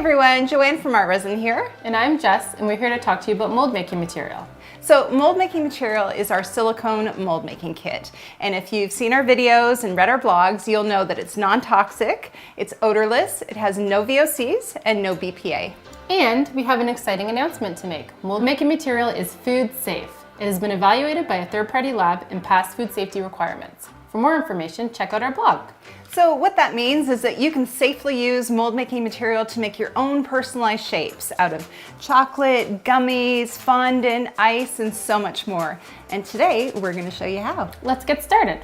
everyone, Joanne from Art Resin here. And I'm Jess, and we're here to talk to you about mold making material. So mold making material is our silicone mold making kit. And if you've seen our videos and read our blogs, you'll know that it's non-toxic, it's odorless, it has no VOCs and no BPA. And we have an exciting announcement to make. Mold making material is food safe. It has been evaluated by a third-party lab and passed food safety requirements. For more information, check out our blog. So what that means is that you can safely use mold making material to make your own personalized shapes out of chocolate, gummies, fondant, ice, and so much more. And today we're going to show you how. Let's get started.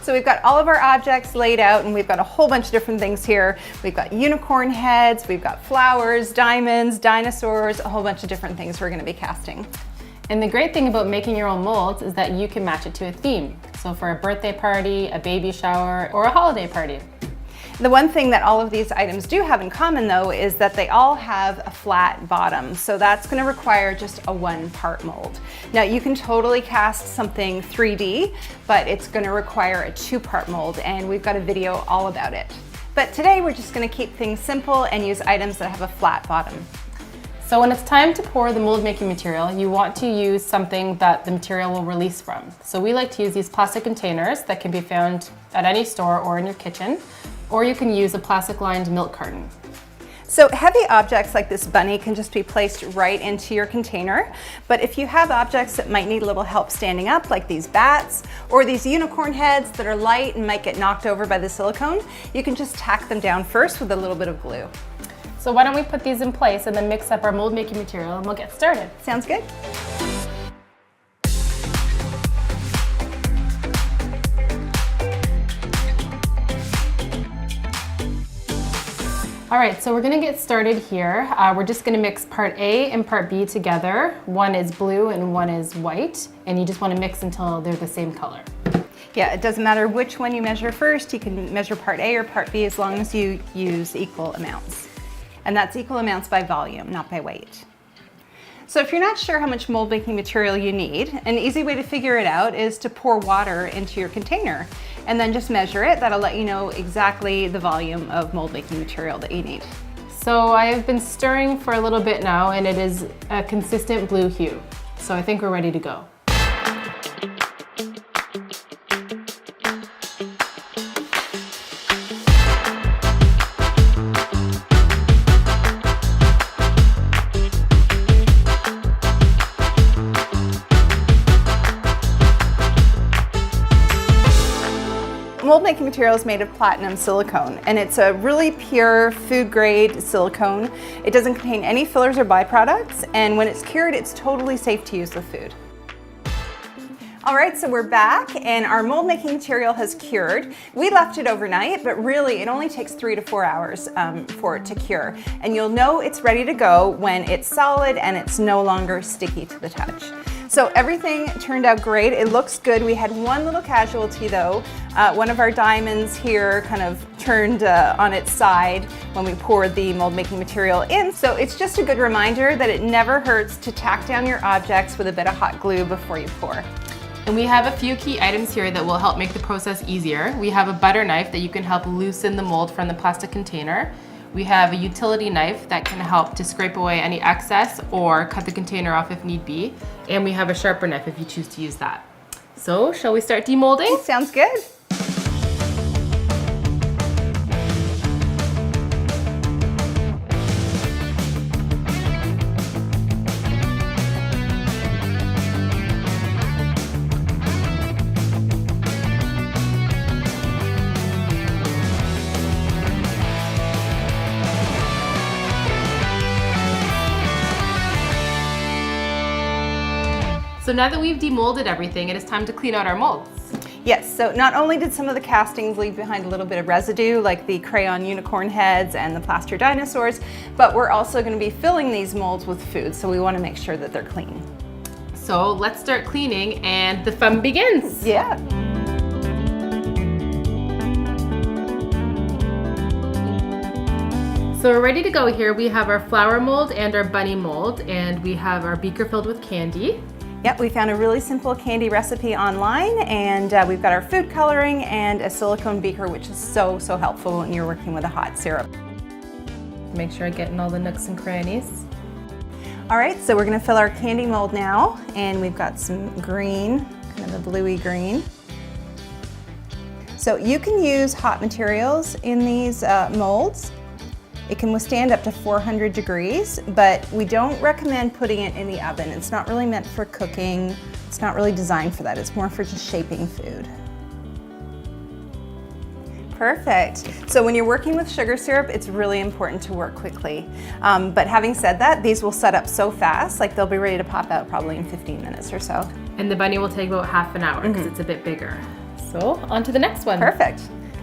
So we've got all of our objects laid out, and we've got a whole bunch of different things here. We've got unicorn heads, we've got flowers, diamonds, dinosaurs, a whole bunch of different things we're going to be casting. And the great thing about making your own molds is that you can match it to a theme. So for a birthday party, a baby shower, or a holiday party. The one thing that all of these items do have in common though is that they all have a flat bottom. So that's going to require just a one-part mold. Now you can totally cast something 3D, but it's going to require a two-part mold, and we've got a video all about it. But today we're just going to keep things simple and use items that have a flat bottom. So when it's time to pour the mold making material, you want to use something that the material will release from. So we like to use these plastic containers that can be found at any store or in your kitchen. Or you can use a plastic lined milk carton. So heavy objects like this bunny can just be placed right into your container. But if you have objects that might need a little help standing up, like these bats or these unicorn heads that are light and might get knocked over by the silicone, you can just tack them down first with a little bit of glue. So why don't we put these in place and then mix up our mold making material and we'll get started. Sounds good. All right, so we're gonna get started here. We're just gonna mix part A and part B together. One is blue and one is white, and you just wanna mix until they're the same color. Yeah, it doesn't matter which one you measure first. You can measure part A or part B as long as you use equal amounts. And that's equal amounts by volume, not by weight. So if you're not sure how much mold making material you need, an easy way to figure it out is to pour water into your container and then just measure it. That'll let you know exactly the volume of mold making material that you need. So I have been stirring for a little bit now, and it is a consistent blue hue. So I think we're ready to go. Mold making material is made of platinum silicone, and it's a really pure food grade silicone. It doesn't contain any fillers or byproducts, and when it's cured, it's totally safe to use with food. All right, so we're back and our mold making material has cured. We left it overnight, but really it only takes 3 to 4 hours for it to cure. And you'll know it's ready to go when it's solid and it's no longer sticky to the touch. So everything turned out great. It looks good. We had one little casualty though. One of our diamonds here kind of turned on its side when we poured the mold making material in. So it's just a good reminder that it never hurts to tack down your objects with a bit of hot glue before you pour. And we have a few key items here that will help make the process easier. We have a butter knife that you can help loosen the mold from the plastic container. We have a utility knife that can help to scrape away any excess or cut the container off if need be. And we have a sharper knife if you choose to use that. So, shall we start demolding? Sounds good. So now that we've demolded everything, it is time to clean out our molds. Yes, so not only did some of the castings leave behind a little bit of residue, like the crayon unicorn heads and the plaster dinosaurs, but we're also going to be filling these molds with food, so we want to make sure that they're clean. So let's start cleaning and the fun begins. Yeah. So we're ready to go here. We have our flower mold and our bunny mold, and we have our beaker filled with candy. Yep, we found a really simple candy recipe online, and we've got our food coloring and a silicone beaker, which is so helpful when you're working with a hot syrup. Make sure I get in all the nooks and crannies. All right, so we're gonna fill our candy mold now, and we've got some green, kind of a bluey green. So you can use hot materials in these molds. It can withstand up to 400 degrees, but we don't recommend putting it in the oven. It's not really meant for cooking. It's not really designed for that. It's more for just shaping food. Perfect. So when you're working with sugar syrup, it's really important to work quickly. But having said that, these will set up so fast, like they'll be ready to pop out probably in 15 minutes or so. And the bunny will take about half an hour because it's a bit bigger. So on to the next one. Perfect.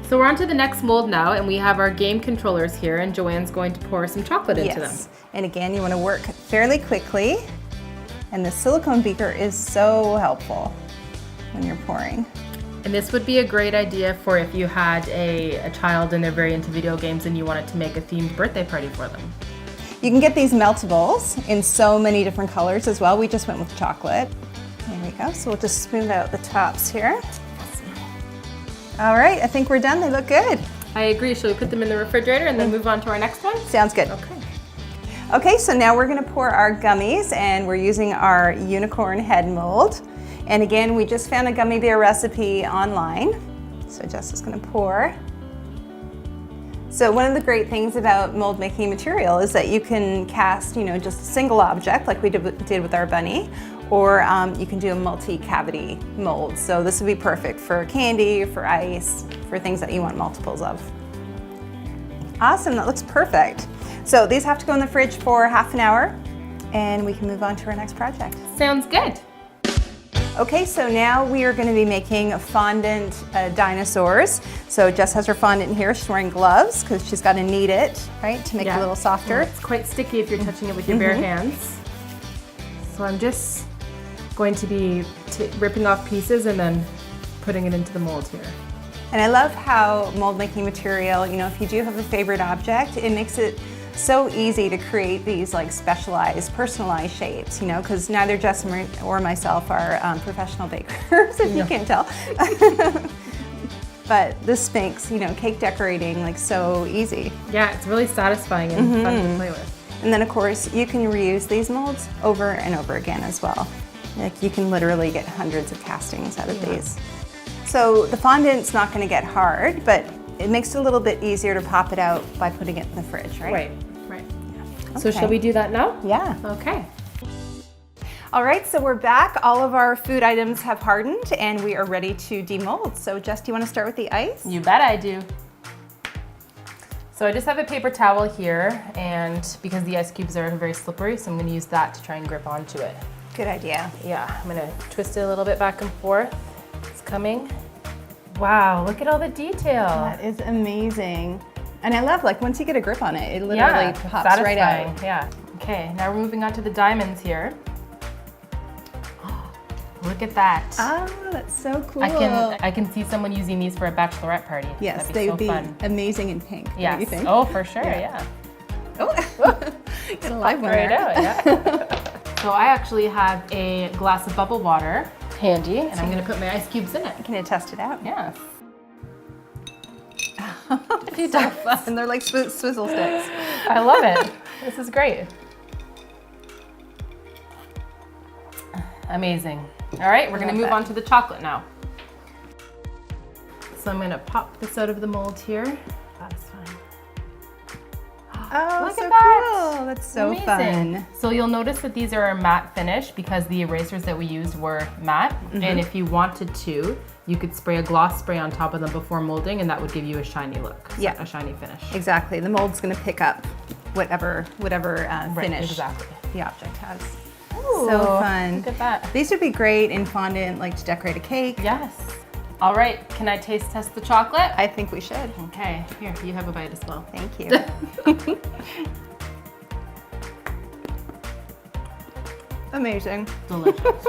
So we're on to the next mold now, and we have our game controllers here, and Joanne's going to pour some chocolate into them. And again, you want to work fairly quickly, and the silicone beaker is so helpful when you're pouring. And this would be a great idea for if you had a child and they're very into video games and you wanted to make a themed birthday party for them. You can get these meltables in so many different colors as well. We just went with chocolate. There we go. So we'll just smooth out the tops here. All right, I think we're done. They look good. I agree. Shall we put them in the refrigerator and then move on to our next one? Sounds good. Okay. Okay, so now we're gonna pour our gummies, and we're using our unicorn head mold. And again, we just found a gummy bear recipe online. So Jess is gonna pour. So one of the great things about mold making material is that you can cast, just a single object like we did with our bunny, or you can do a multi-cavity mold. So this would be perfect for candy, for ice, for things that you want multiples of. Awesome, that looks perfect. So these have to go in the fridge for half an hour, and we can move on to our next project. Sounds good. Okay, so now we are gonna be making fondant dinosaurs. So Jess has her fondant here. She's wearing gloves because she's gotta knead it, right, to make it a little softer. It's quite sticky if you're touching it with your bare hands. So I'm just going to be ripping off pieces and then putting it into the mold here. And I love how mold making material, if you do have a favorite object, it makes it so easy to create these like specialized, personalized shapes, because neither Jess or myself are professional bakers, if you can't tell. But this makes, cake decorating like so easy. Yeah, it's really satisfying and fun to play with. And then of course, you can reuse these molds over and over again as well. Like you can literally get hundreds of castings out of these. So the fondant's not gonna get hard, but it makes it a little bit easier to pop it out by putting it in the fridge, right? Right. Yeah. So shall we do that now? Yeah. Okay. All right, so we're back. All of our food items have hardened and we are ready to demold. So Jess, do you want to start with the ice? You bet I do. So I just have a paper towel here, and because the ice cubes are very slippery, so I'm gonna use that to try and grip onto it. Good idea. Yeah, I'm gonna twist it a little bit back and forth. It's coming. Wow, look at all the detail. That is amazing. And I love, like, once you get a grip on it, it literally pops right out. Yeah. Okay, now we're moving on to the diamonds here. Look at that. Oh, that's so cool. I can see someone using these for a bachelorette party. Yes, That'd be they so would be fun. amazing in pink. Yes. What do you think? Oh, for sure, yeah. Oh, get a live one Right there. out, yeah. So I actually have a glass of bubble water handy, and I'm gonna put my ice cubes in it. Can you test it out? Yes. So fun. They're like swizzle sticks. I love it. This is great. Amazing. All right, we're gonna move on to the chocolate now. So I'm gonna pop this out of the mold here. That's fine. Oh, Look so at that. cool. That's so Amazing. fun. So you'll notice that these are a matte finish because the erasers that we used were matte. And if you wanted to, you could spray a gloss spray on top of them before molding, and that would give you a shiny look. So Yeah. a shiny finish. Exactly. The mold's going to pick up whatever Right, finish exactly. the object has. Ooh, So fun. Look at that. These would be great in fondant, like to decorate a cake. Yes. All right, can I taste test the chocolate? I think we should. Okay, here, you have a bite as well. Thank you. Amazing. Delicious.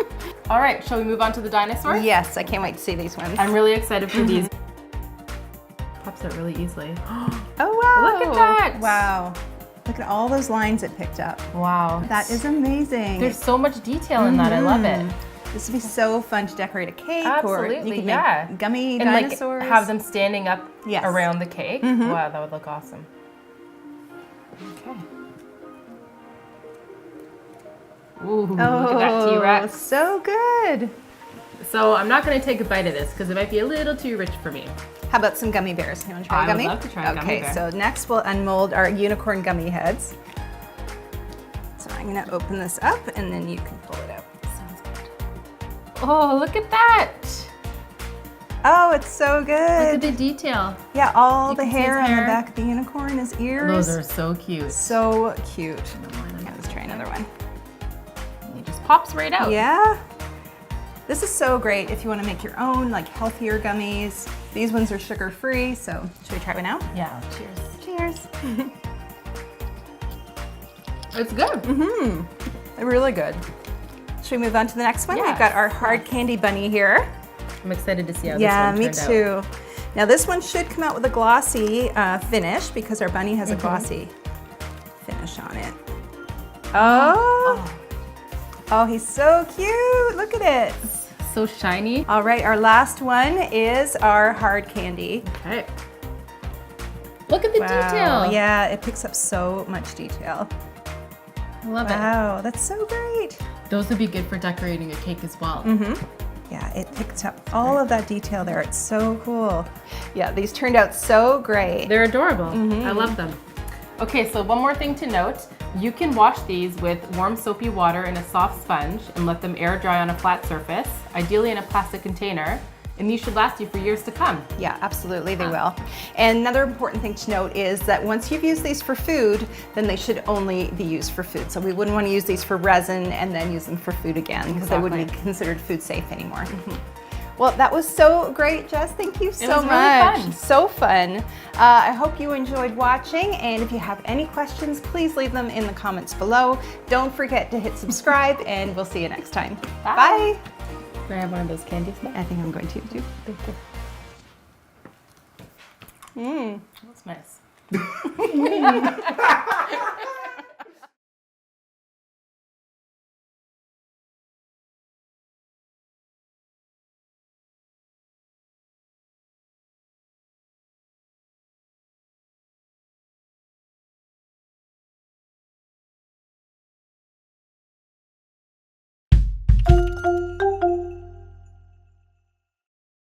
All right, shall we move on to the dinosaurs? Yes, I can't wait to see these ones. I'm really excited for these. Pops out really easily. Oh wow! Look at that! Wow, Look at all those lines it picked up. Wow. That is amazing. There's so much detail in that. I love it. This would be so fun to decorate a cake, Absolutely, or you could yeah. make gummy And dinosaurs. like have them standing up Yes. around the cake. Wow, that would look awesome. Okay. Ooh, look at that T-Rex. So good. So I'm not going to take a bite of this because it might be a little too rich for me. How about some gummy bears? You want to try a I gummy? would love to try a gummy Okay, bear. so next we'll unmold our unicorn gummy heads. So I'm going to open this up and then you can pull it out. Sounds good. Oh, look at that. Oh, it's so Look at good. the detail. Yeah, all You the can see his hair on the hair. back of the unicorn, his ears. Those are so cute. so cute. Yeah, let's try another one. It just pops right out. Yeah. This is so great if you want to make your own, like healthier gummies. These ones are sugar-free, so should we try one out? Yeah, cheers. Cheers. It's good. They're really good. Should we move on to the next one? Yeah. We've got our hard candy bunny here. I'm excited to see how Yeah, this one me turned out. too. Now this one should come out with a glossy finish because our bunny has a glossy finish on it. Oh, he's so cute. Look at it. So shiny. All right, our last one is our hard candy. Okay. Look at the detail. Yeah, it picks up so much detail. I love Wow, that's so great. it. Those would be good for decorating a cake as well. Yeah, it picked up all of that detail there. It's so cool. Yeah, these turned out so great. They're adorable. I love them. Okay, so one more thing to note. You can wash these with warm soapy water in a soft sponge and let them air dry on a flat surface, ideally in a plastic container, and these should last you for years to come. Yeah, absolutely, they will. And another important thing to note is that once you've used these for food, then they should only be used for food. So we wouldn't want to use these for resin and then use them for food again because they wouldn't be considered food safe anymore. Well, that was so great, Jess. Thank you so was really much. fun. So fun. I hope you enjoyed watching, and if you have any questions, please leave them in the comments below. Don't forget to hit subscribe, and we'll see you next time. Bye. Can I have one of those candies back? I think I'm going to too. Thank you. That's nice.